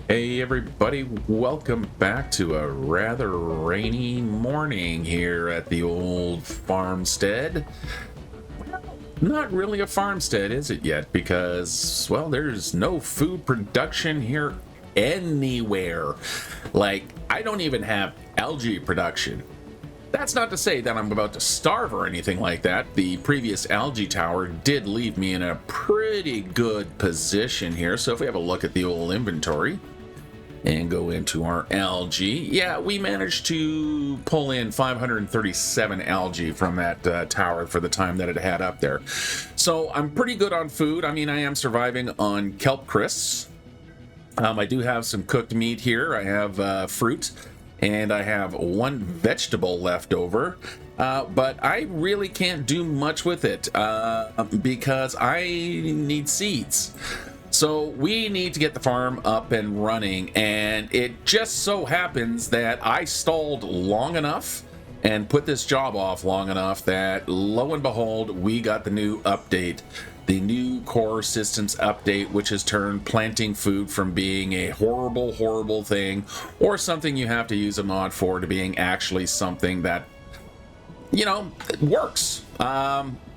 Hey everybody, welcome back to a rather rainy morning here at the old farmstead. Not really a farmstead, is it yet? Because, well, there's no food production here anywhere. Like, I don't even have algae production. That's not to say that I'm about to starve or anything like that. The previous algae tower did leave me in a pretty good position here. So if we have a look at the old inventory, and go into our algae. Yeah, we managed to pull in 537 algae from that tower for the time that it had up there. So I'm pretty good on food. I mean, I am surviving on kelp crisps. I do have some cooked meat here. I have fruit, and I have one vegetable left over. But I really can't do much with it because I need seeds. So we need to get the farm up and running, and it just so happens that I stalled long enough and put this job off long enough that lo and behold, we got the new update, the new core systems update, which has turned planting food from being a horrible, horrible thing or something you have to use a mod for to being actually something that, works.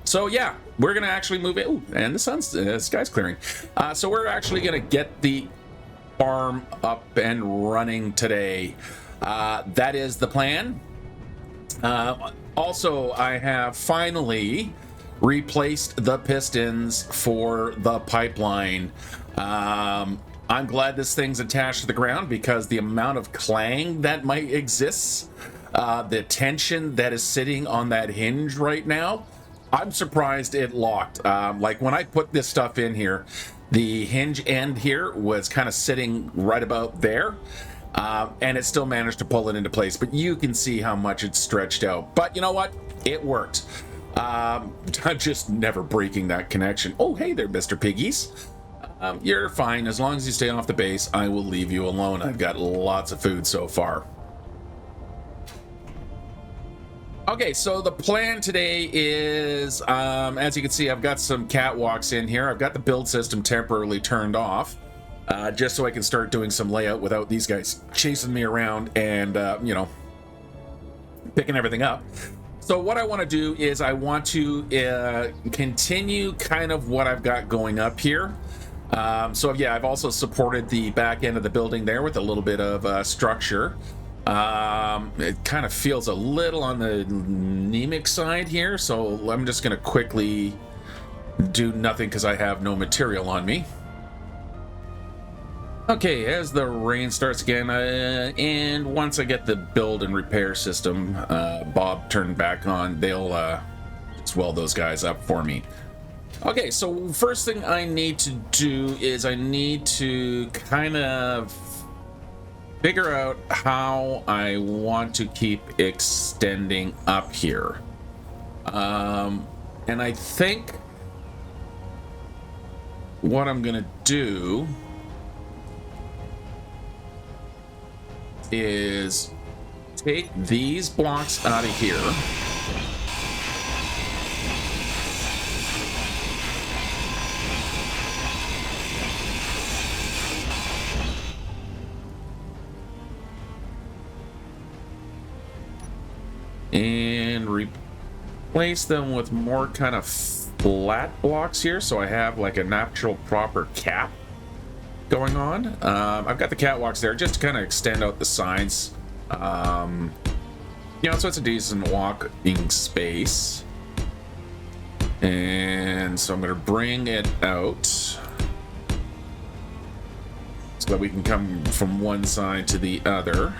So yeah, we're gonna actually move it. Ooh, and the sky's clearing. So we're actually gonna get the farm up and running today. That is the plan. Also, I have finally replaced the pistons for the pipeline. I'm glad this thing's attached to the ground because the amount of clang that might exist, the tension that is sitting on that hinge right now, I'm surprised it locked. Like when I put this stuff in here, the hinge end here was kind of sitting right about there, and it still managed to pull it into place. But you can see how much it's stretched out. But you know what? It worked. I'm just never breaking that connection. Oh, hey there, Mr. Piggies. You're fine. As long as you stay off the base, I will leave you alone. I've got lots of food so far. Okay, so the plan today is, as you can see, I've got some catwalks in here. I've got the build system temporarily turned off, just so I can start doing some layout without these guys chasing me around and, picking everything up. So what I want to do is I want to continue kind of what I've got going up here. So yeah, I've also supported the back end of the building there with a little bit of structure. It kind of feels a little on the anemic side here, so I'm just going to quickly do nothing because I have no material on me. Okay, as the rain starts again, and once I get the build and repair system, Bob turned back on, they'll swell those guys up for me. Okay, so first thing I need to do is I need to kind of figure out how I want to keep extending up here. And I think what I'm gonna do is take these blocks out of here. And replace them with more kind of flat blocks here, so I have like a natural proper cap going on. I've got the catwalks there just to kind of extend out the sides. So it's a decent walking space. And so I'm going to bring it out so that we can come from one side to the other.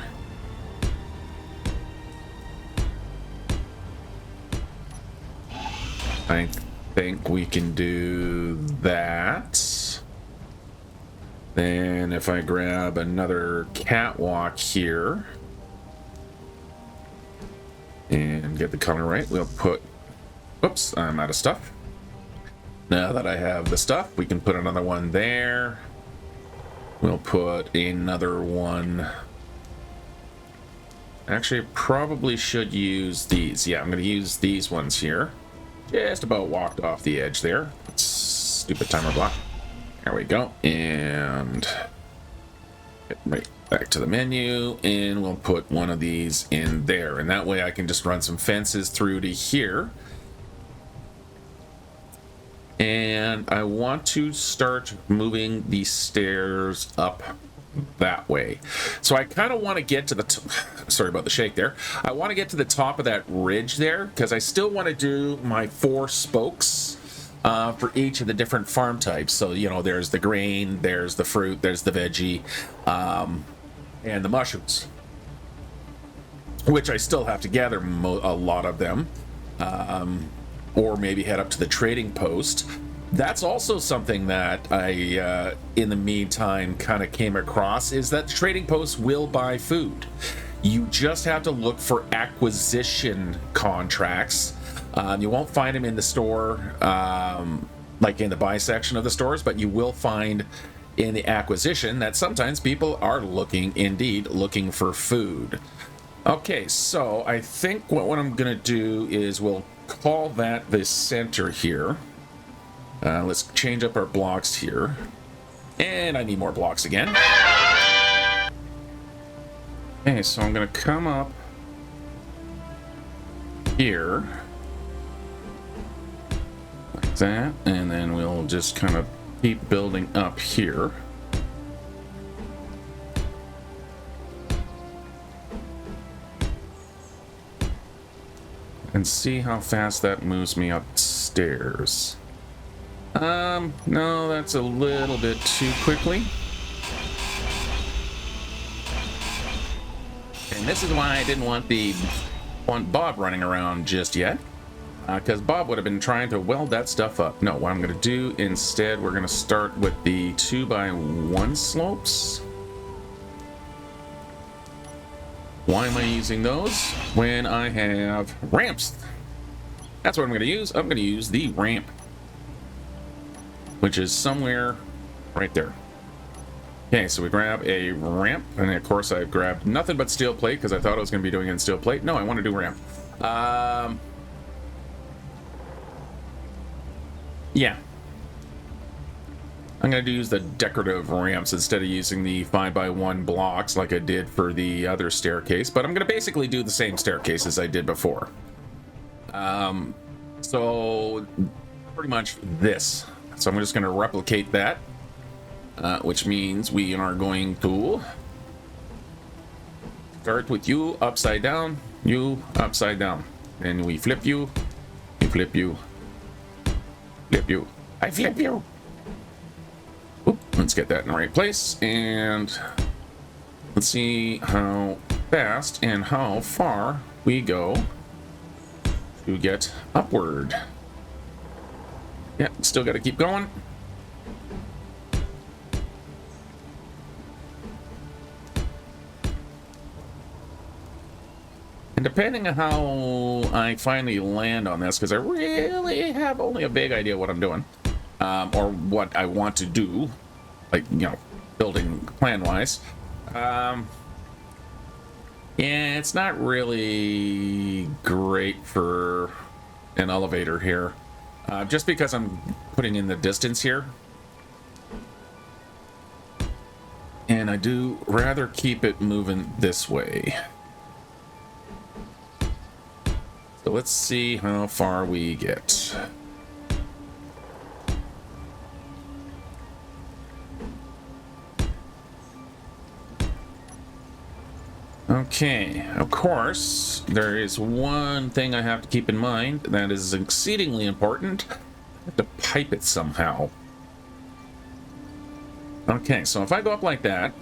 I think we can do that. Then if I grab another catwalk here and get the color right, we'll put, oops, I'm out of stuff. Now that I have the stuff, we can put another one there. We'll put another one. Actually, I probably should use these. Yeah, I'm going to use these ones here. Just about walked off the edge there. Stupid timer block. There we go. And Right back to the menu, and we'll put one of these in there, and that way I can just run some fences through to here. And I want to start moving the stairs up that way. So I kind of want to get to the sorry about the shake there. I want to get to the top of that ridge there, because I still want to do my 4 spokes for each of the different farm types. So, you know, there's the grain, there's the fruit, there's the veggie, and the mushrooms, which I still have to gather a lot of them, or maybe head up to the trading post. That's also something that I, in the meantime, kind of came across, is that the trading post will buy food. You just have to look for acquisition contracts. You won't find them in the store, like in the buy section of the stores, but you will find in the acquisition that sometimes people are indeed looking for food. Okay, so I think what I'm going to do is we'll call that the center here. Let's change up our blocks here. And I need more blocks again. Okay, so I'm going to come up here. Like that. And then we'll just kind of keep building up here. And see how fast that moves me upstairs. No, that's a little bit too quickly. And this is why I didn't want Bob running around just yet. Because Bob would have been trying to weld that stuff up. No, what I'm going to do instead, we're going to start with the 2x1 slopes. Why am I using those when I have ramps? That's what I'm going to use. I'm going to use the ramp, which is somewhere right there. Okay, so we grab a ramp, and of course I've grabbed nothing but steel plate because I thought I was going to be doing it in steel plate. No, I want to do ramp. Yeah. I'm going to use the decorative ramps instead of using the 5x1 blocks like I did for the other staircase, but I'm going to basically do the same staircase as I did before. So pretty much this. So I'm just going to replicate that, which means we are going to start with you upside down, you upside down. And we flip you, you flip you, flip you, I flip you. Oop, let's get that in the right place, and let's see how fast and how far we go to get upward. Yeah, still got to keep going. And depending on how I finally land on this, because I really have only a vague idea what I'm doing, or what I want to do, like, you know, building plan-wise. Yeah, it's not really great for an elevator here, just because I'm putting in the distance here. And I do rather keep it moving this way. So let's see how far we get. Okay, of course, there is one thing I have to keep in mind that is exceedingly important. I have to pipe it somehow. Okay, so if I go up like that,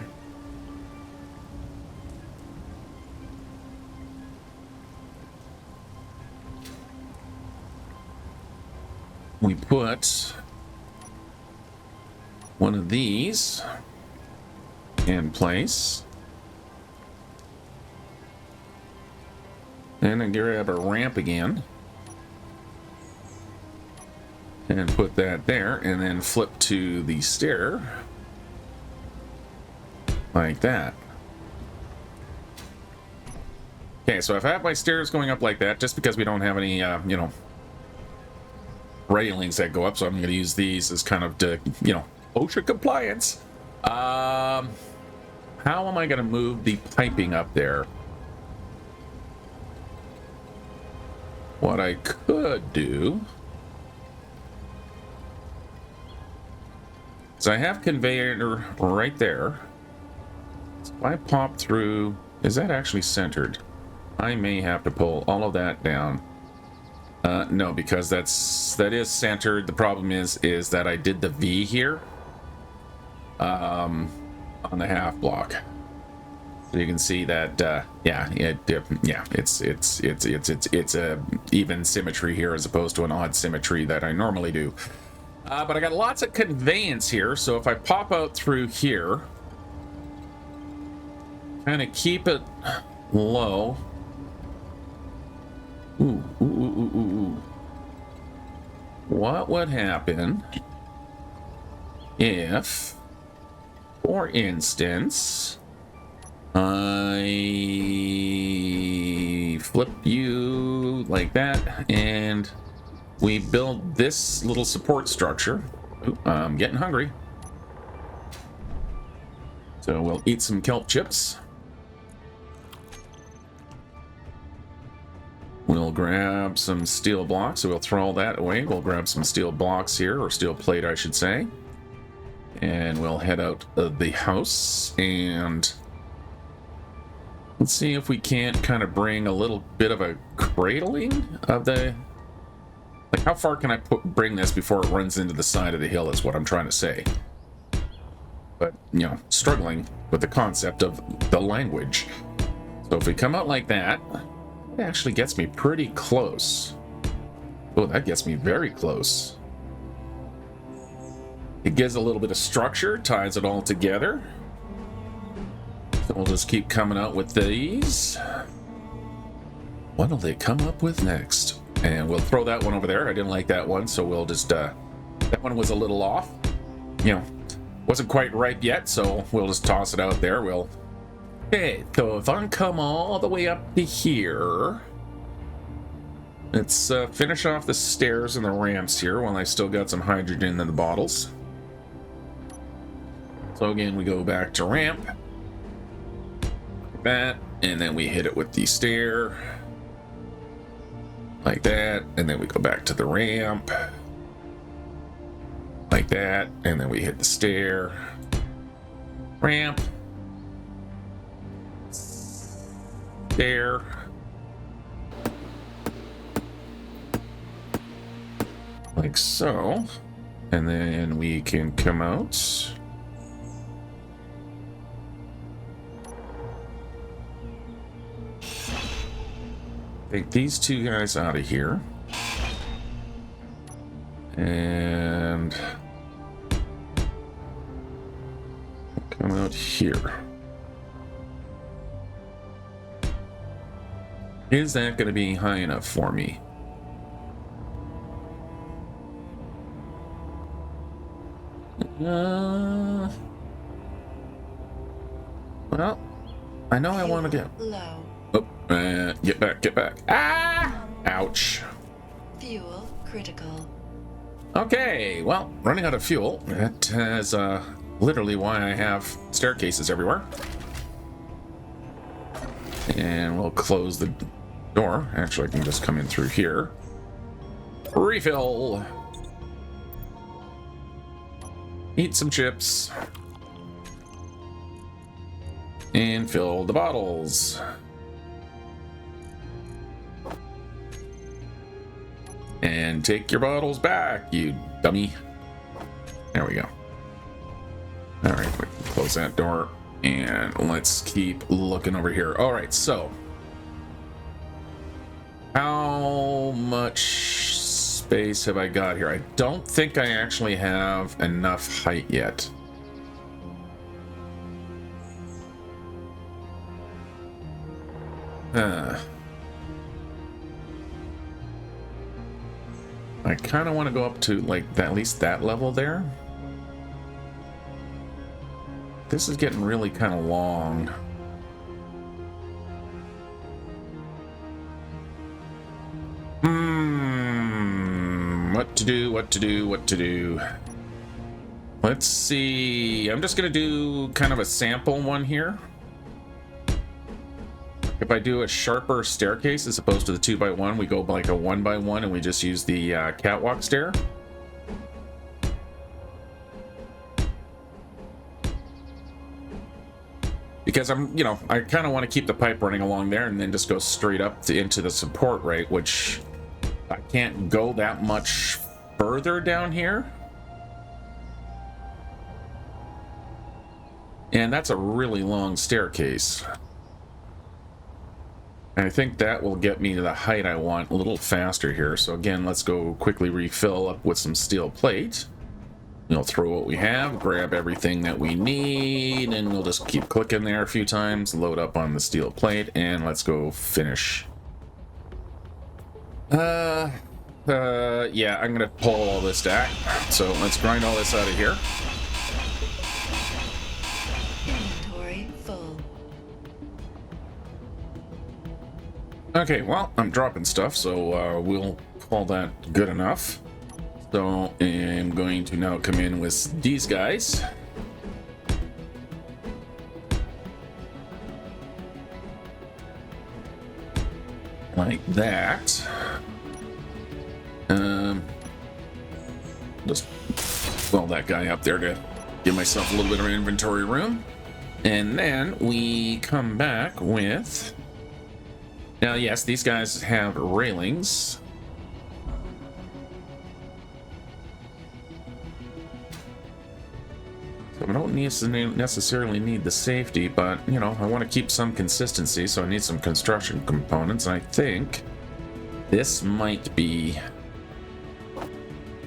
we put one of these in place. And then grab a ramp again. And put that there, and then flip to the stair. Like that. Okay, so if I have my stairs going up like that, just because we don't have any, you know, railings that go up, so I'm going to use these as kind of, to, you know, OSHA compliance. how am I going to move the piping up there? What I could do is I have conveyor right there. So if I pop through, is that actually centered? I may have to pull all of that down. No, because that is centered. The problem is that I did the V here on the half block. So you can see that it's a even symmetry here as opposed to an odd symmetry that I normally do. But I got lots of conveyance here, so if I pop out through here, kind of keep it low. Ooh. What would happen if, for instance, I flip you like that and we build this little support structure? Ooh, I'm getting hungry. So we'll eat some kelp chips. We'll grab some steel blocks, so we'll throw all that away. We'll grab some steel blocks here, or steel plate, I should say. And we'll head out of the house, and let's see if we can't kind of bring a little bit of a cradling of the... Like, how far can I bring this before it runs into the side of the hill is what I'm trying to say. But, you know, struggling with the concept of the language. So if we come out like that... It actually gets me pretty close. Oh, that gets me very close. It gives a little bit of structure, ties it all together. So we'll just keep coming out with these. What will they come up with next? And we'll throw that one over there. I didn't like that one, so we'll just... that one was a little off. You know, wasn't quite ripe yet, so we'll just toss it out there. We'll... Okay, so if I can come all the way up to here, let's finish off the stairs and the ramps here while I still got some hydrogen in the bottles. So again, we go back to ramp, like that, and then we hit it with the stair, like that, and then we go back to the ramp, like that, and then we hit the stair, ramp, there, like so, and then we can come out. Take these two guys out of here, and come out here. Is that going to be high enough for me? Well, I know I want to get low. Oh, get back. Ah! Ouch. Fuel critical. Okay, well, running out of fuel. That is literally why I have staircases everywhere. And we'll close the door. Actually, I can just come in through here. Refill. Eat some chips. And fill the bottles. And take your bottles back, you dummy. There we go. All right, we can close that door. And let's keep looking over here. All right, so how much space have I got here? I don't think I actually have enough height yet. I kind of want to go up to like that, at least that level there. This is getting really kind of long. What to do? let's see. I'm just going to do kind of a sample one here. If I do a sharper staircase as opposed to the 2x1, we go like a 1x1 and we just use the catwalk stair. Because I'm, I kind of want to keep the pipe running along there and then just go straight up into the support, right? Which I can't go that much further down here. And that's a really long staircase. And I think that will get me to the height I want a little faster here. So again, let's go quickly refill up with some steel plate. We'll throw what we have, grab everything that we need, and we'll just keep clicking there a few times, load up on the steel plate, and let's go finish. Yeah, I'm gonna pull all this back. So let's grind all this out of here. Inventory full. Okay, well, I'm dropping stuff, so we'll call that good enough. So I'm going to now come in with these guys. Like that. Just weld that guy up there to give myself a little bit of inventory room. And then we come back with... Now, yes, these guys have railings. So I don't necessarily need the safety, but, I want to keep some consistency, so I need some construction components, and I think this might be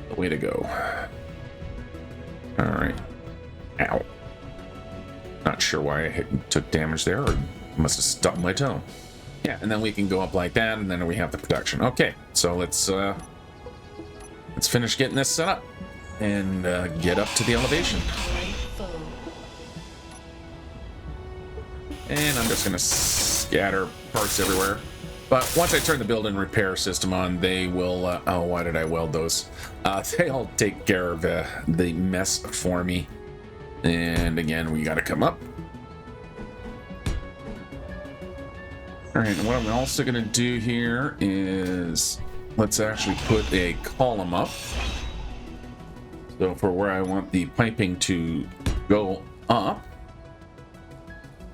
the way to go. Alright. Ow. Not sure why I took damage there, or must have stuck my toe. Yeah, and then we can go up like that, and then we have the protection. Okay, so let's finish getting this set up and get up to the elevation. And I'm just gonna scatter parts everywhere. But once I turn the build and repair system on, they will, oh, why did I weld those? They'll take care of the mess for me. And again, we gotta come up. All right, and what I'm also gonna do here is, let's actually put a column up. So for where I want the piping to go up,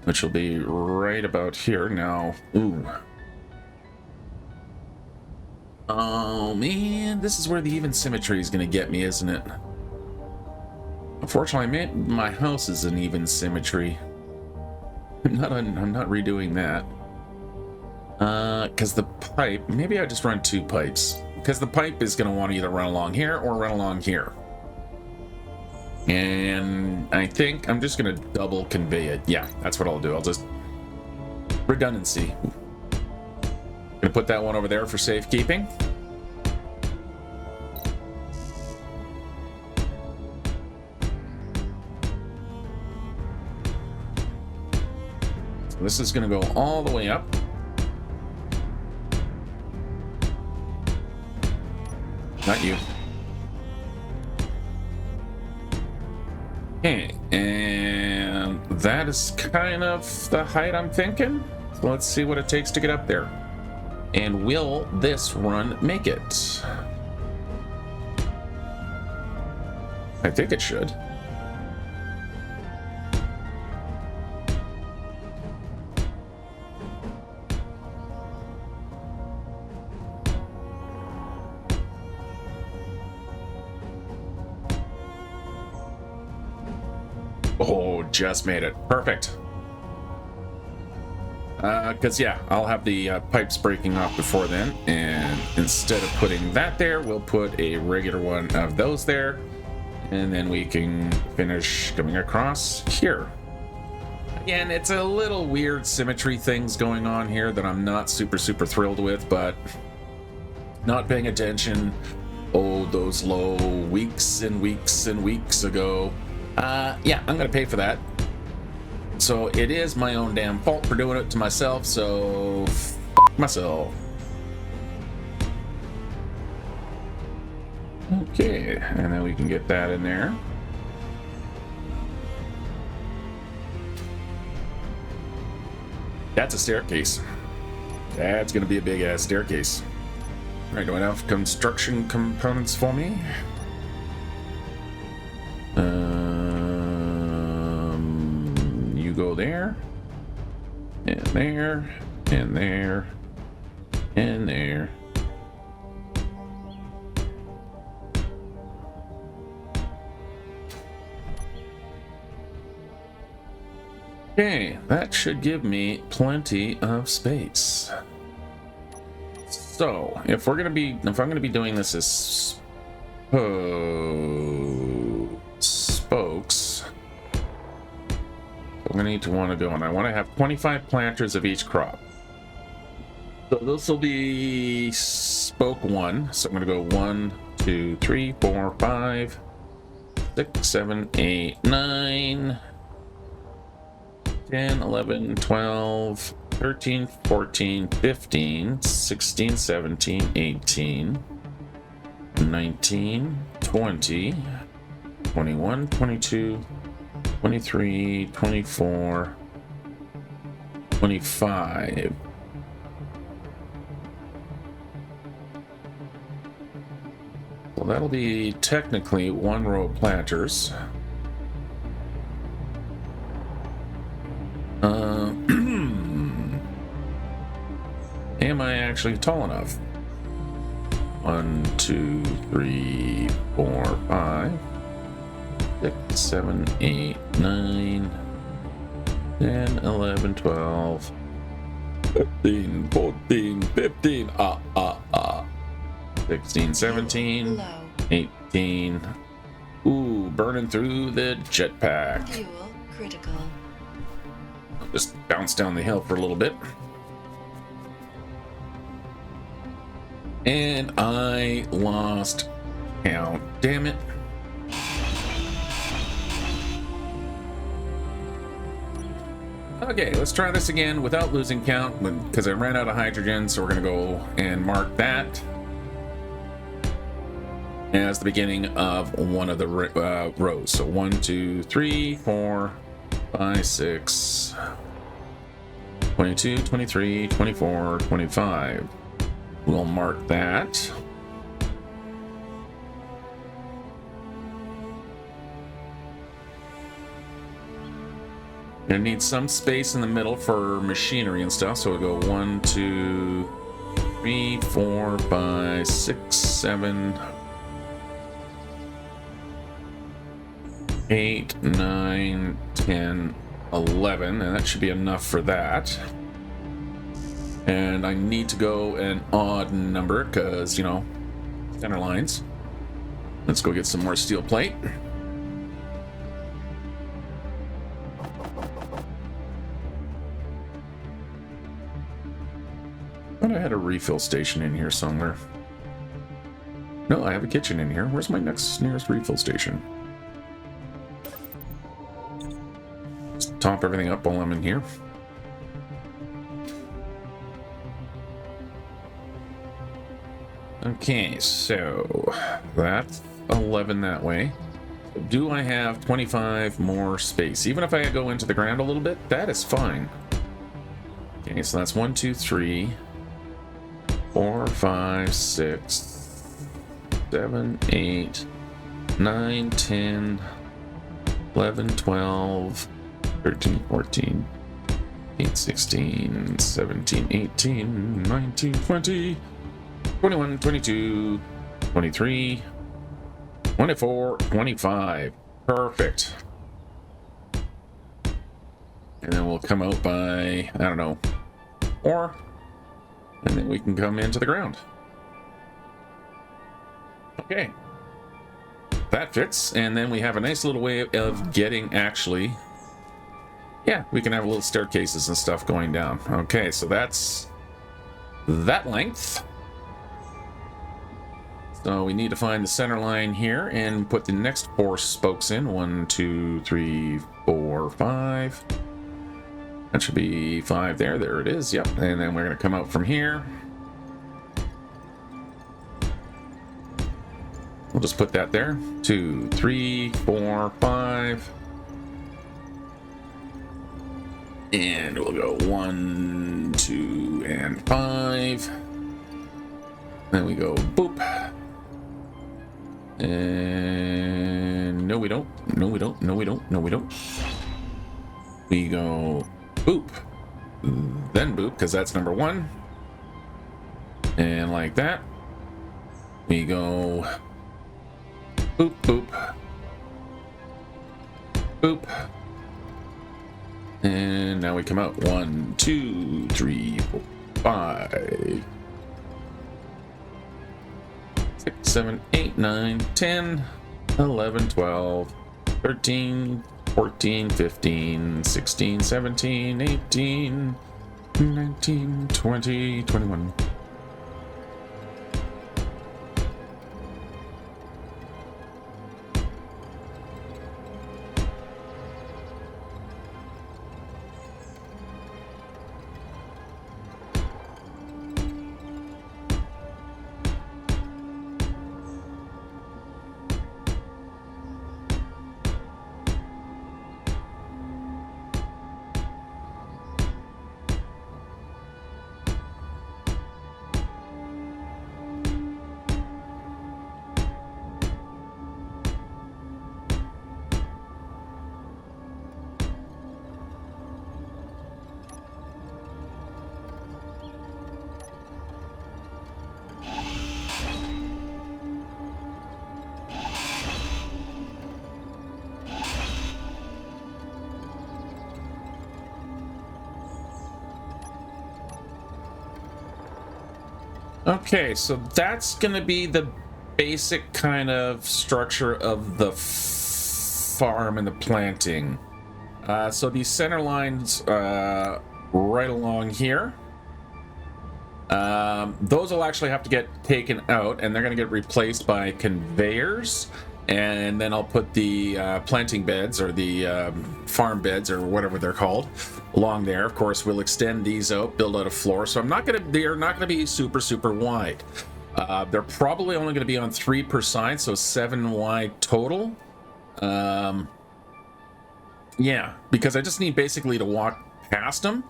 which will be right about here now. Ooh. Oh man, this is where the even symmetry is gonna get me, isn't it? Unfortunately, my house is an even symmetry. I'm not redoing that. Because the pipe, maybe I just run two pipes. Because the pipe is gonna want to either run along here or run along here. And I think I'm just gonna double convey it. Yeah, that's what I'll do. I'll just redundancy. Gonna put that one over there for safekeeping. So this is gonna go all the way up. Not you. Okay, and that is kind of the height I'm thinking. So let's see what it takes to get up there. And will this run make it? I think it should. Oh, just made it. Perfect. Because, yeah, I'll have the pipes breaking off before then. And instead of putting that there, we'll put a regular one of those there. And then we can finish coming across here. Again, it's a little weird symmetry things going on here that I'm not super thrilled with, but not paying attention. Oh, those low weeks and weeks and weeks ago. Yeah, I'm gonna pay for that. So it is my own damn fault for doing it to myself, so f myself. Okay, and then we can get that in there. That's a staircase. That's going to be a big ass staircase. All right, do I have construction components for me? You go there, and there, and there, and there. Okay, that should give me plenty of space. So, if I'm gonna be doing this as spokes, I'm gonna need to want to go, and I want to have 25 planters of each crop. So this will be spoke 1. So I'm gonna go 1, 2, 3, 4, 5, 6, 7, 8, 9, 10, 11, 12, 13, 14, 15, 16, 17, 18, 19, 20, 21, 22, 23, 24, 25. Well, that'll be technically 1 row of planters. Am I actually tall enough? 1, 2, 3, 4, 5, 6, 7, 8, 9, 10, 11, 12, 13, 14, 15, 16, 17, Low. 18. Ooh, burning through the jetpack. Fuel critical. Just bounce down the hill for a little bit. And I lost count. Damn it. Okay, let's try this again without losing count because I ran out of hydrogen, so we're going to go and mark that as the beginning of one of the rows. So 1, 2, 3, 4, 5, 6, 22, 23, 24, 25. We'll mark that. Gonna need some space in the middle for machinery and stuff, so we'll go 1, 2, 3, 4, 5, 6, 7, 8, 9, 10, 11, and that should be enough for that. And I need to go an odd number because, you know, center lines. Let's go get some more steel plate. Thought I had a refill station in here somewhere. No, I have a kitchen in here. Where's my nearest refill station? Just top everything up while I'm in here. Okay, so that's 11 that way. Do I have 25 more space? Even if I go into the ground a little bit, that is fine. Okay, so that's 1, 2, 3, 4, 5, 6, 7, 8, 9, 10, 11, 12, 13, 14, 15, 16, 17, 18, 19, 20, 21, 22, 23, 24, 25. Perfect. And then we'll come out by, I don't know, 4. And then we can come into the ground. Okay. That fits. And then we have a nice little way of getting actually... Yeah, we can have little staircases and stuff going down. Okay, so that's that length. So we need to find the center line here and put the next 4 spokes in. 1, 2, 3, 4, 5. That should be 5 there. There it is. Yep. And then we're going to come out from here. We'll just put that there. 2, 3, 4, 5. And we'll go 1, 2, and 5. Then we go boop. And no, we don't. No, we don't. No, we don't. No, we don't. We go boop. Then boop, because that's number 1. And like that. We go boop, boop. Boop. And now we come out 1, 2, 3, 4, 5, 6, 7, 8, 9, 10, 11, 12, 13, 14, 15, 16, 17, 18, 19, 20, 21. Okay, so that's gonna be the basic kind of structure of the farm and the planting. So these center lines right along here, those will actually have to get taken out, and they're gonna get replaced by conveyors. And then I'll put the planting beds, or the farm beds, or whatever they're called, along there. Of course, we'll extend these out, build out a floor. So they're not gonna be super wide. They're probably only gonna be on 3 per side, so 7 wide total. Yeah, because I just need basically to walk past them.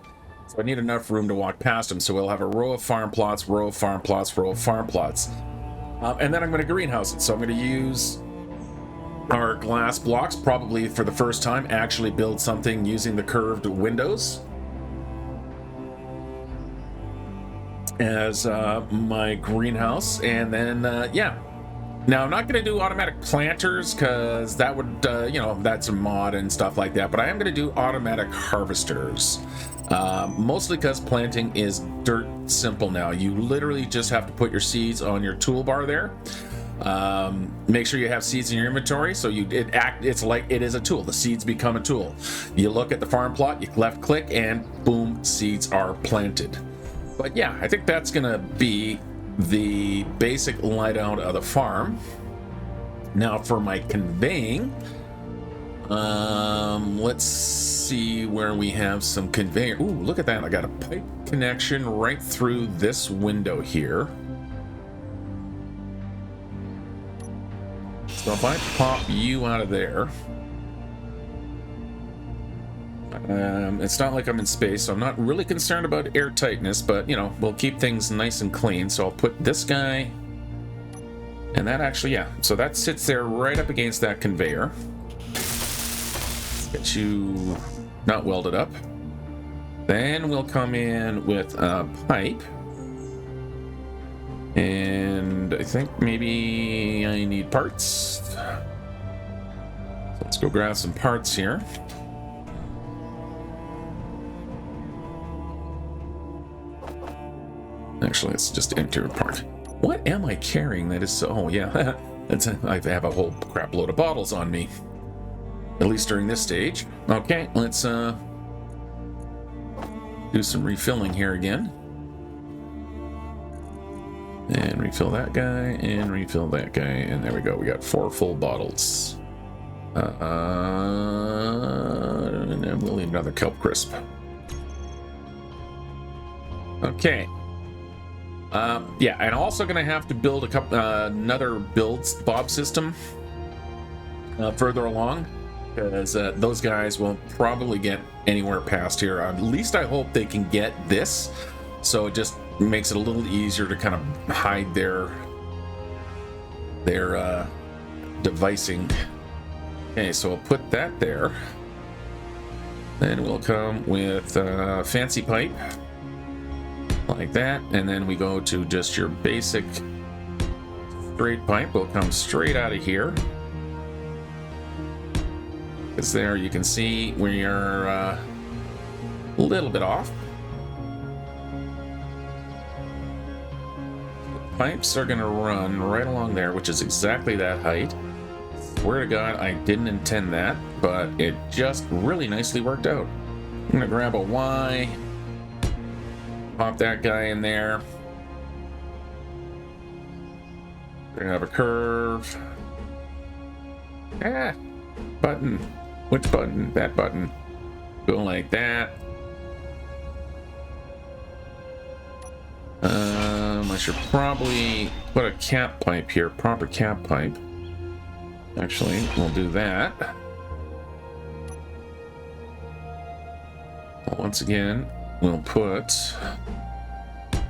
So I need enough room to walk past them. So we'll have a row of farm plots, row of farm plots, row of farm plots. And then I'm gonna greenhouse it. So I'm gonna use our glass blocks, probably for the first time, actually build something using the curved windows as my greenhouse. And then yeah, now I'm not going to do automatic planters, because that would that's a mod and stuff like that, but I am going to do automatic harvesters, mostly because planting is dirt simple now. You literally just have to put your seeds on your toolbar there. Make sure you have seeds in your inventory, so it's like it is a tool. The seeds become a tool. You look at the farm plot, you left click, and boom, seeds are planted. But yeah, I think that's gonna be the basic layout of the farm. Now for my conveying, let's see where we have some conveyor. Ooh, look at that, I got a pipe connection right through this window here. So if I pop you out of there, it's not like I'm in space, so I'm not really concerned about air tightness, but we'll keep things nice and clean. So I'll put this guy, and that actually, yeah, so that sits there right up against that conveyor. Get you not welded up. Then we'll come in with a pipe. And I think maybe I need parts. So let's go grab some parts here. Actually, let's just enter a part. What am I carrying that is so... Oh, yeah. I have a whole crap load of bottles on me. At least during this stage. Okay, let's do some refilling here again. And refill that guy, and refill that guy, and there we go. We got 4 full bottles. And then we'll need another kelp crisp. Okay. Yeah, and also going to have to build another build bob system further along. because those guys won't probably get anywhere past here. At least I hope they can get this, so it just makes it a little easier to kind of hide their devising. Okay, so I'll put that there. Then we'll come with fancy pipe like that, and then we go to just your basic straight pipe. Will come straight out of here. It's there. You can see we are a little bit off. The pipes are going to run right along there, which is exactly that height. Swear to God, I didn't intend that, but it just really nicely worked out. I'm gonna grab a Y, pop that guy in there. Grab a curve. Button. Which button? That button. Go like that. I should probably put a cap pipe here, proper cap pipe. Actually, we'll do that. Once again, we'll put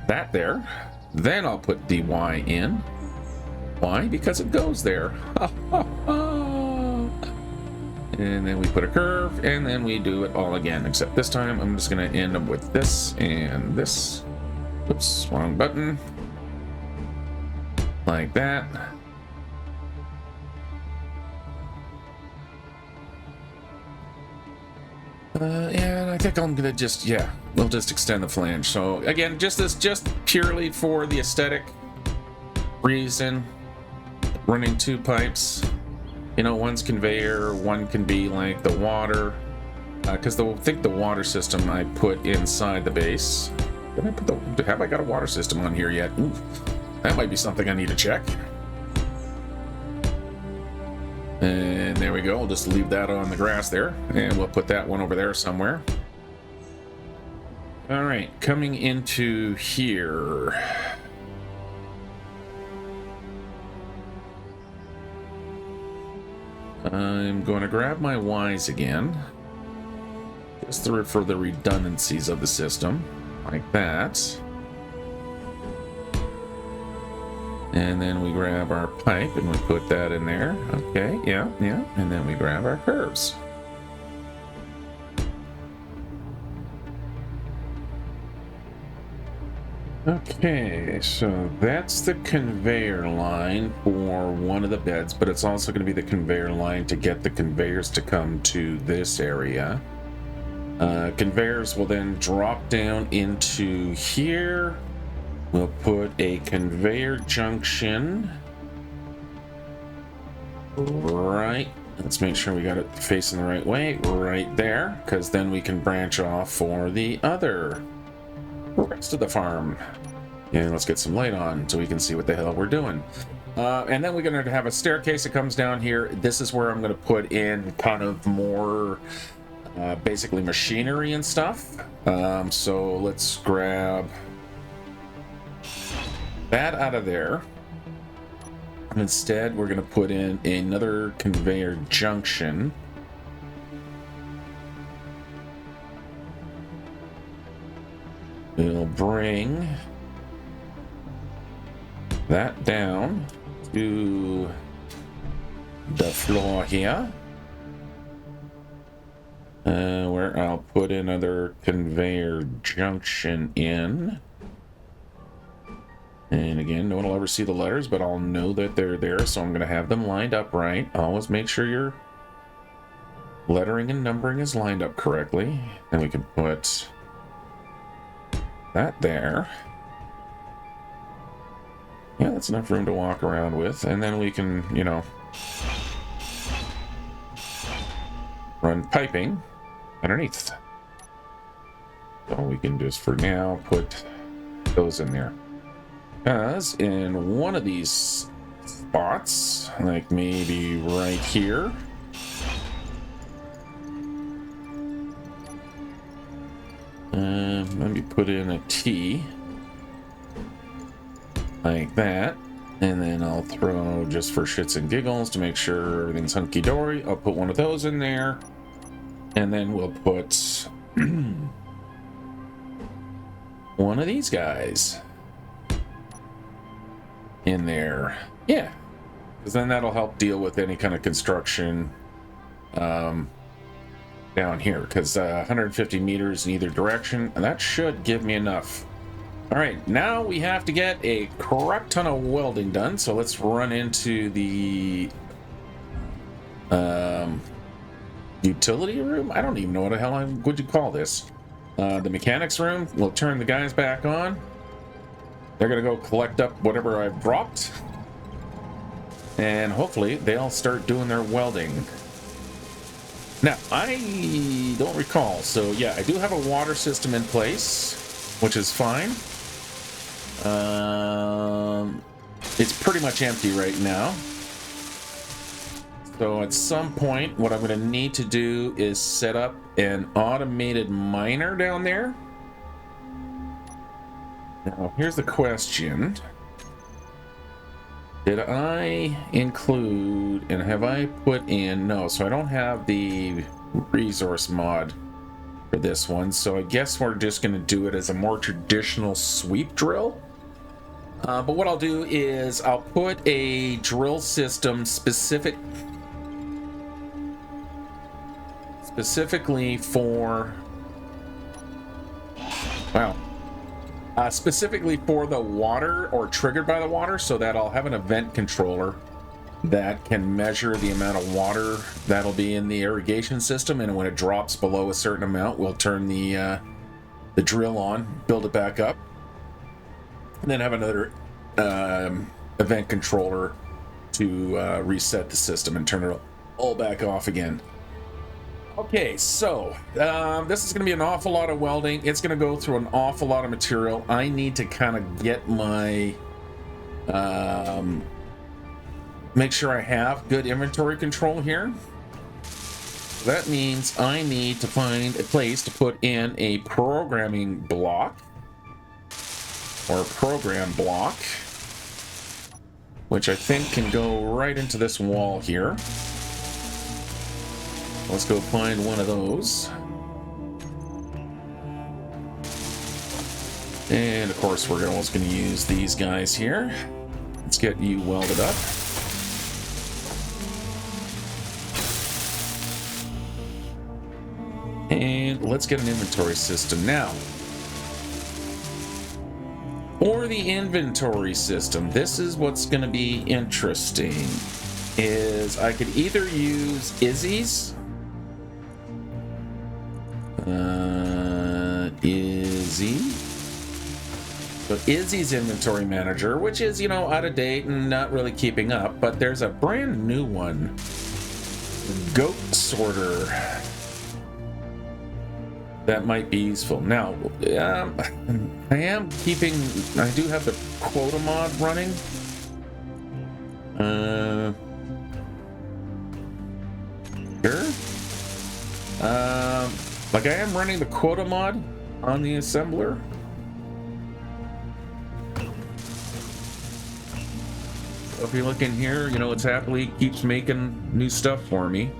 that there. Then I'll put the Y in. Why? Because it goes there. And then we put a curve, and then we do it all again. Except this time, I'm just going to end up with this and this. Oops, wrong button. Like that. And I think I'm gonna just, we'll just extend the flange. So again, just purely for the aesthetic reason, running two pipes. You know, one's conveyor, one can be like the water, because I think the water system I put inside the base. Have I got a water system on here yet? Ooh, that might be something I need to check. And there we go. We'll just leave that on the grass there, and we'll put that one over there somewhere. All right, coming into here. I'm going to grab my Ys again, just for the redundancies of the system, like that. And then we grab our pipe and we put that in there. Okay, yeah. And then we grab our curves. Okay, so that's the conveyor line for one of the beds, but it's also going to be the conveyor line to get the conveyors to come to this area. Conveyors will then drop down into here. We'll put a conveyor junction right. Let's make sure we got it facing the right way, right there, because then we can branch off for the rest of the farm. And let's get some light on so we can see what the hell we're doing. And then we're going to have a staircase that comes down here. This is where I'm going to put in kind of more basically machinery and stuff. So let's grab that out of there. Instead, we're going to put in another conveyor junction. We'll bring that down to the floor here, where I'll put another conveyor junction in. And again, no one will ever see the letters, but I'll know that they're there, so I'm going to have them lined up right. Always make sure your lettering and numbering is lined up correctly. And we can put that there. Yeah, that's enough room to walk around with. And then we can, you know, run piping underneath. So we can just, for now, put those in there. Because in one of these spots, like maybe right here, let me put in a T like that, And then I'll throw, just for shits and giggles, to make sure everything's hunky-dory, I'll put one of those in there. And then we'll put one of these guys in there. Yeah, because then that'll help deal with any kind of construction down here, because 150 meters in either direction, and that should give me enough. All right, now we have to get a crap ton of welding done, so let's run into the utility room? I don't even know what the hell would you call this. The mechanics room. We'll turn the guys back on. They're gonna go collect up whatever I've dropped, and hopefully they'll start doing their welding. Now, I don't recall, so yeah, I do have a water system in place, which is fine. It's pretty much empty right now. So at some point, what I'm going to need to do is set up an automated miner down there. Now, here's the question. Did I include, and have I put in, no, so I don't have the resource mod for this one, so I guess we're just going to do it as a more traditional sweep drill. But what I'll do is I'll put a drill system specifically for, wow, specifically for the water, or triggered by the water, so that I'll have an event controller that can measure the amount of water that'll be in the irrigation system, and when it drops below a certain amount, we'll turn the drill on, build it back up, and then have another event controller to reset the system and turn it all back off again. Okay, so this is going to be an awful lot of welding. It's going to go through an awful lot of material. I need to kind of get my make sure I have good inventory control here. That means I need to find a place to put in a programming block, or a program block, which I think can go right into this wall here. Let's go find one of those. And of course, we're always going to use these guys here. Let's get you welded up. And let's get an inventory system now. For the inventory system, this is what's going to be interesting, is I could either use Izzy's, Izzy's inventory manager, which is, you know, out of date and not really keeping up, but there's a brand new one, Goat Sorter, that might be useful. Now, I do have the quota mod running. Sure. Like, I am running the quota mod on the assembler. So if you look in here, you know, it's happily keeps making new stuff for me.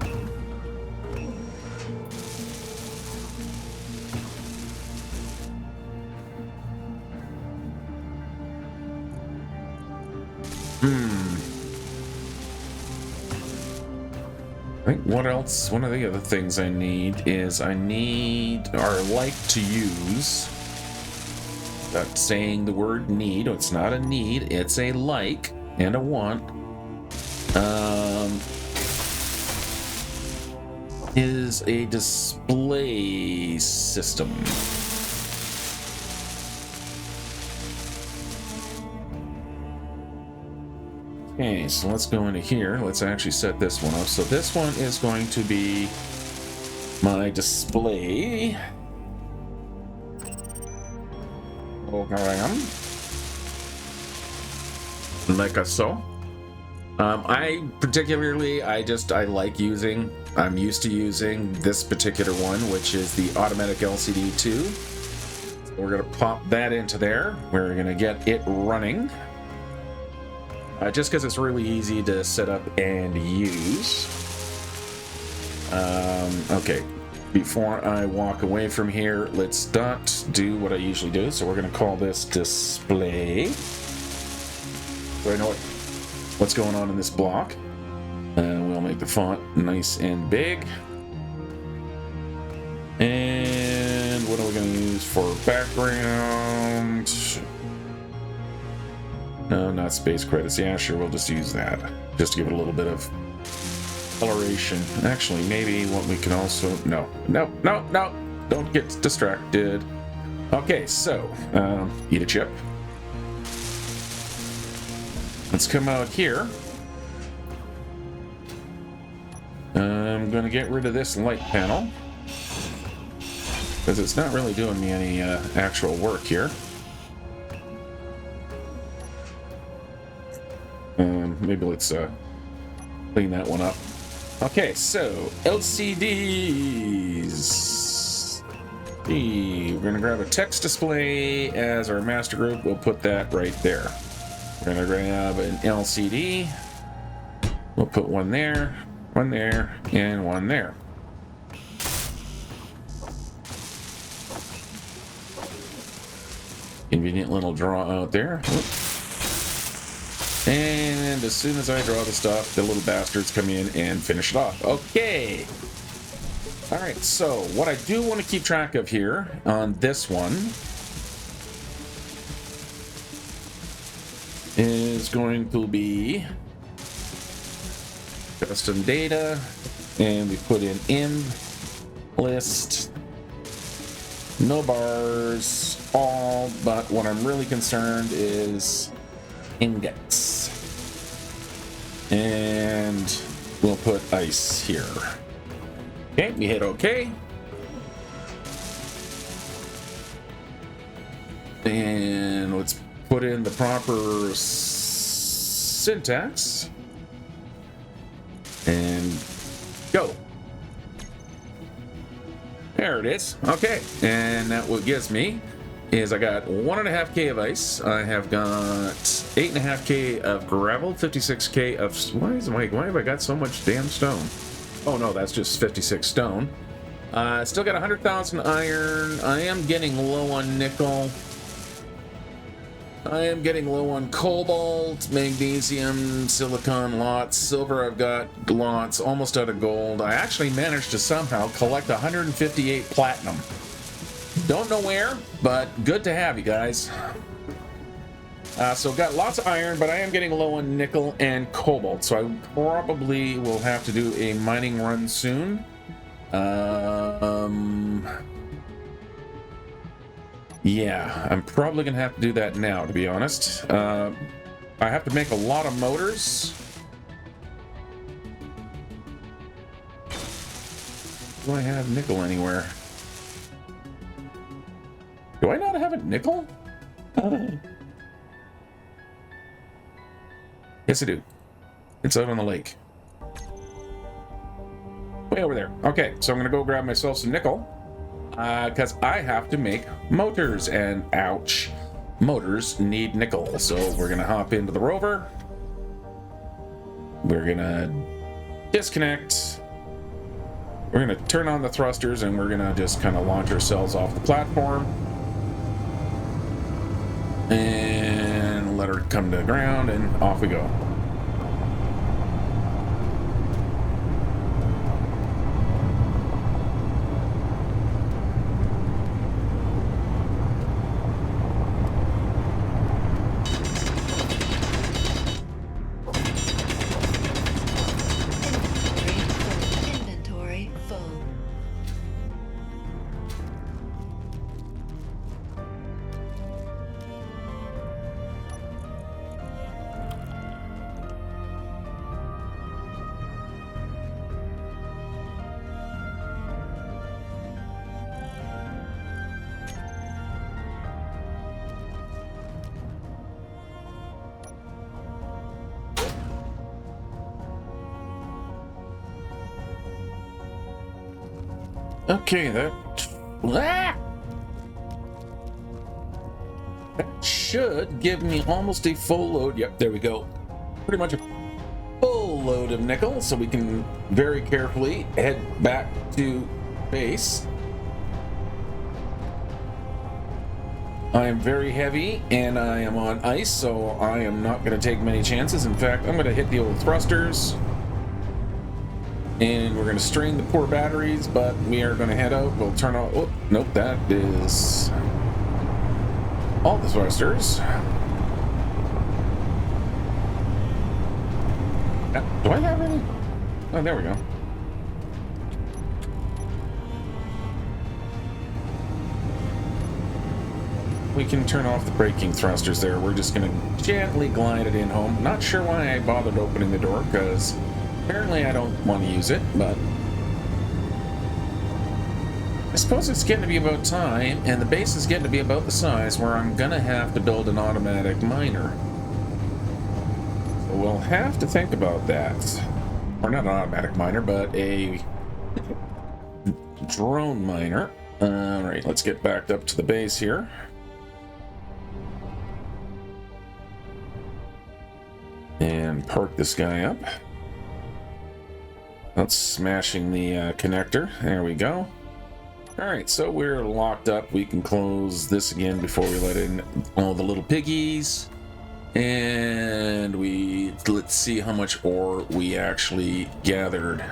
I think what else, one of the other things I need is I like to use, without saying the word need, it's not a need, it's a like and a want, is a display system. Okay, so let's go into here. Let's actually set this one up. So this one is going to be my display program, like so. I'm used to using this particular one, which is the automatic LCD 2. So we're gonna pop that into there. We're gonna get it running. just because it's really easy to set up and use. Okay, before I walk away from here, let's not do what I usually do. So we're going to call this display. So I know what's going on in this block. We'll make the font nice and big. And what are we going to use for background? No, not space credits. Yeah, sure, we'll just use that. Just to give it a little bit of coloration. Actually, maybe what we can also... No. Don't get distracted. Okay, so, eat a chip. Let's come out here. I'm going to get rid of this light panel, because it's not really doing me any actual work here. Maybe let's clean that one up. Okay, so LCDs. We're going to grab a text display as our master group. We'll put that right there. We're going to grab an LCD. We'll put one there, and one there. Convenient little draw out there. And as soon as I draw the stuff, the little bastards come in and finish it off. Okay. All right, so what I do want to keep track of here on this one is going to be custom data, and we put in imb list, no bars, all, but what I'm really concerned is index. And we'll put ice here. Okay, we hit OK. And let's put in the proper syntax. And go. There it is. Okay, and that what gives me is I got 1.5K of ice. I have got 8.5K of gravel, 56K of... Why have I got so much damn stone? Oh no, that's just 56 stone. Still got 100,000 iron. I am getting low on nickel. I am getting low on cobalt, magnesium, silicon lots. Silver I've got lots, almost out of gold. I actually managed to somehow collect 158 platinum. Don't know where, but good to have you guys. So got lots of iron, but I am getting low on nickel and cobalt, so I probably will have to do a mining run soon. Yeah, I'm probably gonna have to do that now, to be honest. I have to make a lot of motors. Do I have nickel anywhere? Do I not have a nickel? Yes, I do. It's out on the lake. Way over there. Okay, so I'm gonna go grab myself some nickel. Because I have to make motors, and ouch, motors need nickel. So we're gonna hop into the rover. We're gonna disconnect. We're gonna turn on the thrusters, and we're gonna just kind of launch ourselves off the platform. And let her come to the ground, and off we go. Inventory full. Okay, that should give me almost a full load. Yep, there we go. pretty much a full load of nickel, so we can very carefully head back to base. I am very heavy and I am on ice, so I am not going to take many chances. In fact, I'm going to hit the old thrusters and we're going to strain the poor batteries, but we are going to head out. We'll turn off. Oh, nope, that is all the thrusters. Do I have any? Oh, there we go. We can turn off the braking thrusters there. We're just going to gently glide it in home. Not sure why I bothered opening the door, because apparently I don't want to use it, but I suppose it's getting to be about time, and the base is getting to be about the size where I'm going to have to build an automatic miner. So we'll have to think about that. Or not an automatic miner, but a drone miner. All right, let's get backed up to the base here. And park this guy up. That's smashing the connector. There we go. All right, so we're locked up. We can close this again before we let in all the little piggies. And let's see how much ore we actually gathered.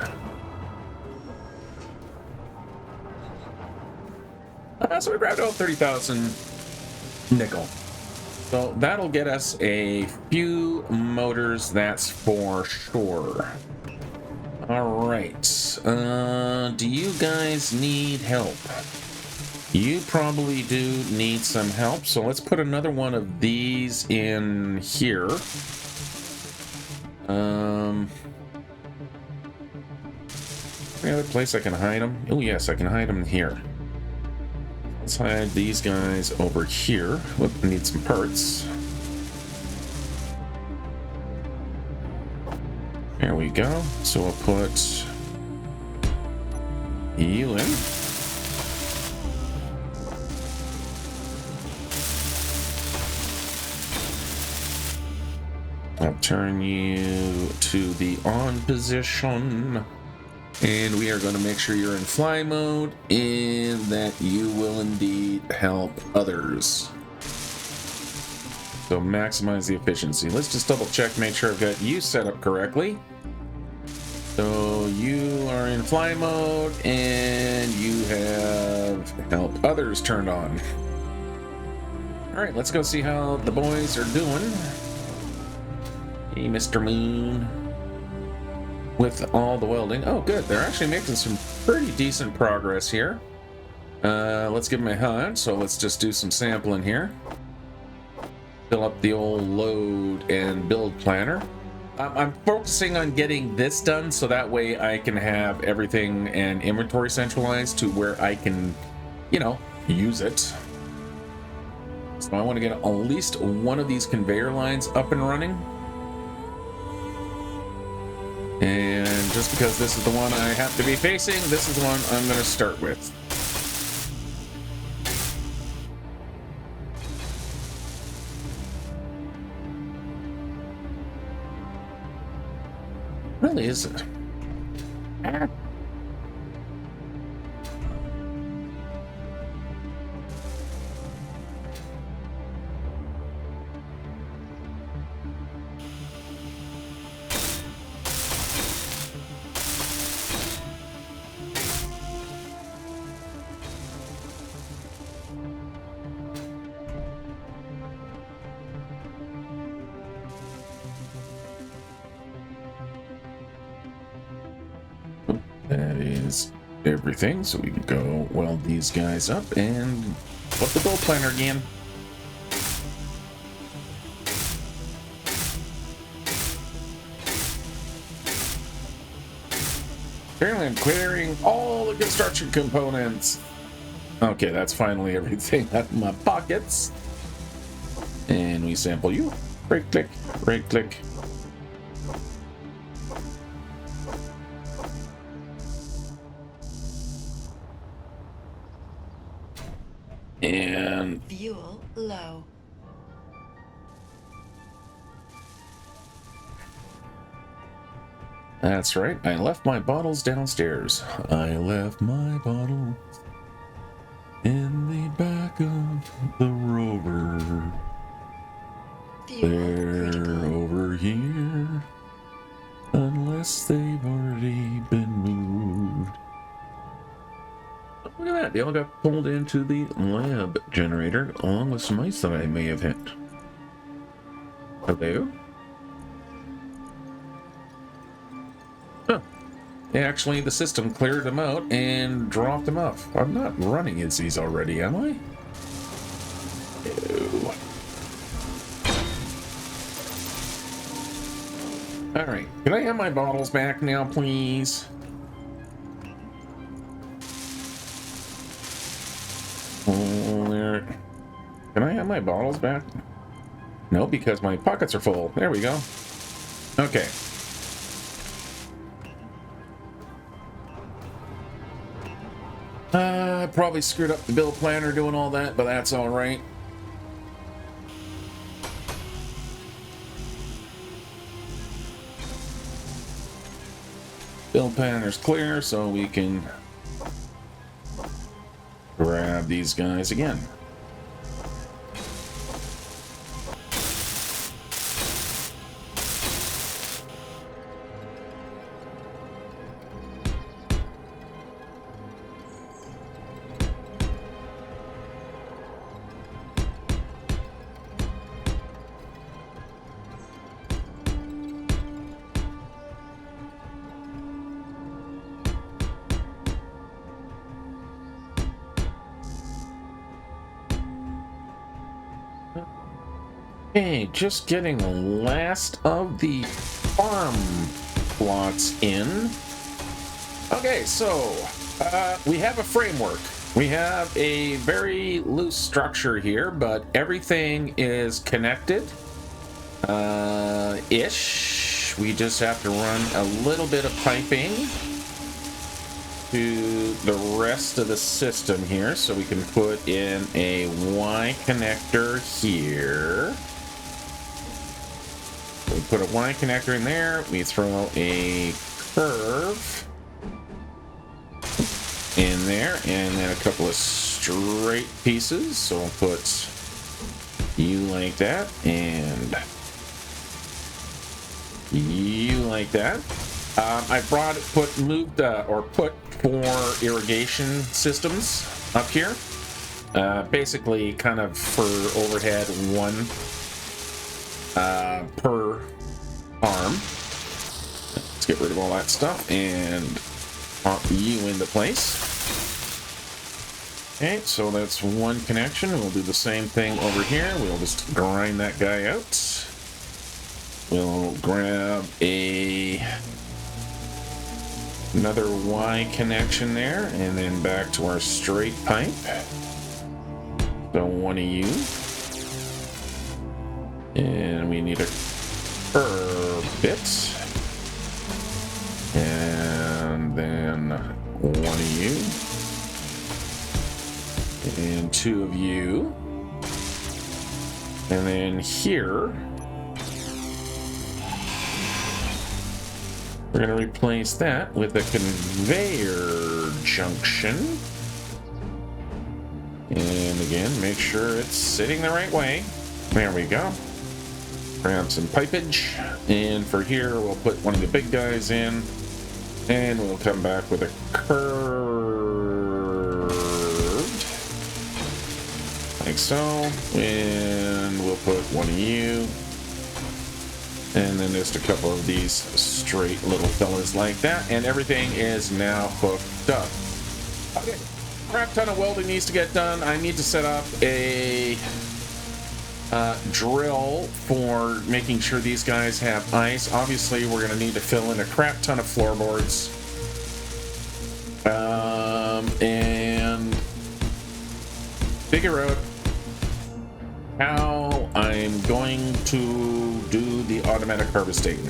So we grabbed 30,000 nickel. So that'll get us a few motors, that's for sure. All right. Do you guys need help? You probably do need some help, so let's put another one of these in here. Any other place I can hide them? Oh yes, I can hide them here. Let's hide these guys over here. Whoop, I need some parts. There we go. So we'll put you in. I'll turn you to the on position. And we are going to make sure you're in fly mode and that you will indeed help others. So maximize the efficiency. Let's just double check, make sure I've got you set up correctly. So you are in fly mode and you have help others turned on. All right, let's go see how the boys are doing. Hey, Mr. Moon. With all the welding. Oh, good. They're actually making some pretty decent progress here. Let's give them a hunt. So let's just do some sampling here. Fill up the old load and build planner. I'm focusing on getting this done so that way I can have everything and inventory centralized to where I can, you know, use it. So I want to get at least one of these conveyor lines up and running. And just because this is the one I have to be facing, this is the one I'm going to start with. Really is it? That is everything, so we can go weld these guys up and put the build planner again. Apparently I'm clearing all the construction components. Okay, that's finally everything out of my pockets. And we sample you. Right click, right click. And Fuel low. That's right, I left my bottles downstairs. I left my bottle in the back of the rover. Fuel They're critical. over here. Unless they've already been moved. Oh, look at that. They all got pulled into the lab generator along with some ice that I may have hit. Hello? Huh. Actually, the system cleared them out and dropped them off. I'm not running these already, am I? No. Alright, can I have my bottles back now, please? Oh, there. Can I have my bottles back? No, because my pockets are full. There we go. Okay. I probably screwed up the bill planner doing all that, but that's alright. Bill planner's clear, so we can grab these guys again. Okay, just getting the last of the farm plots in. Okay, so we have a framework. We have a very loose structure here, but everything is connected. Ish. We just have to run a little bit of piping to the rest of the system here, so we can put in a Y connector here. We put a Y connector in there, we throw a curve in there, and then a couple of straight pieces. So we'll put you like that, and you like that. I put 4 irrigation systems up here. Basically kind of for overhead, 1 per arm. Let's get rid of all that stuff and pop you into place. Okay, so that's 1 connection. We'll do the same thing over here. We'll just grind that guy out. We'll grab another Y connection there, and then back to our straight pipe. So 1 of you. And we need a curve bit. And then 1 of you. And 2 of you. And then here, we're going to replace that with a conveyor junction. And again, make sure it's sitting the right way. There we go. Grab some pipage, and for here we'll put one of the big guys in, and we'll come back with a curved, like so, and we'll put 1 of you, and then just a couple of these straight little fellas like that, and everything is now hooked up. Okay, crap ton of welding needs to get done. I need to set up a drill for making sure these guys have ice. Obviously, we're going to need to fill in a crap ton of floorboards. And figure out how I'm going to do the automatic harvesting.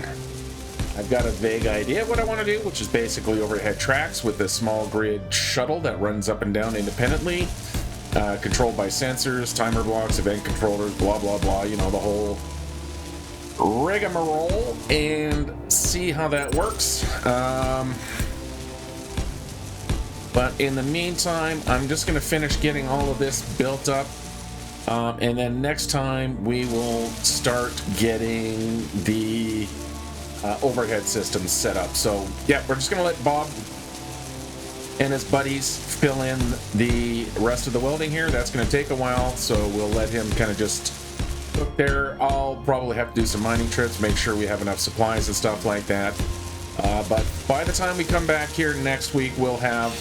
I've got a vague idea of what I want to do, which is basically overhead tracks with a small grid shuttle that runs up and down independently. Controlled by sensors, timer blocks, event controllers, blah, blah, blah. You know, the whole rigmarole and see how that works. But in the meantime, I'm just going to finish getting all of this built up. And then next time we will start getting the overhead systems set up. So yeah, we're just going to let Bob and his buddies fill in the rest of the welding here. That's going to take a while, so we'll let him kind of just cook there. I'll probably have to do some mining trips, make sure we have enough supplies and stuff like that. But by the time we come back here next week, we'll have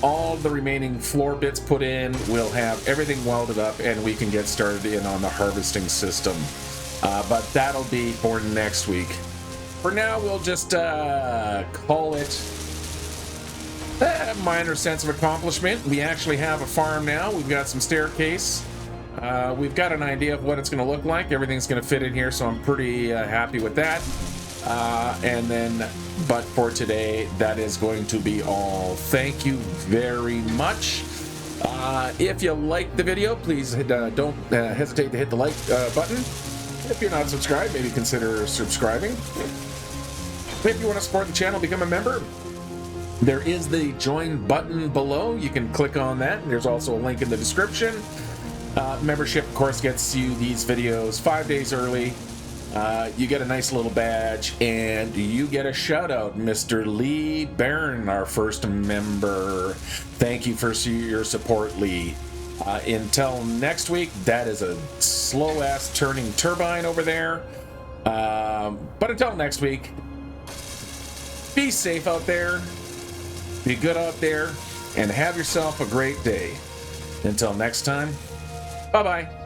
all the remaining floor bits put in. We'll have everything welded up, and we can get started in on the harvesting system. But that'll be for next week. For now, we'll just call it a minor sense of accomplishment. We actually have a farm now. We've got some staircase. We've got an idea of what it's going to look like. Everything's going to fit in here, so I'm pretty happy with that. But for today, that is going to be all. Thank you very much. If you liked the video, please don't hesitate to hit the like button. If you're not subscribed, maybe consider subscribing. If you want to support the channel, become a member. There is the join button below. You can click on that. There's also a link in the description. Membership, of course, gets you these videos 5 days early. You get a nice little badge, and you get a shout out, Mr. Lee Barron, our first member. Thank you for your support, Lee. Until next week, that is a slow ass turning turbine over there. But until next week, be safe out there, be good out there, and have yourself a great day. Until next time, bye bye.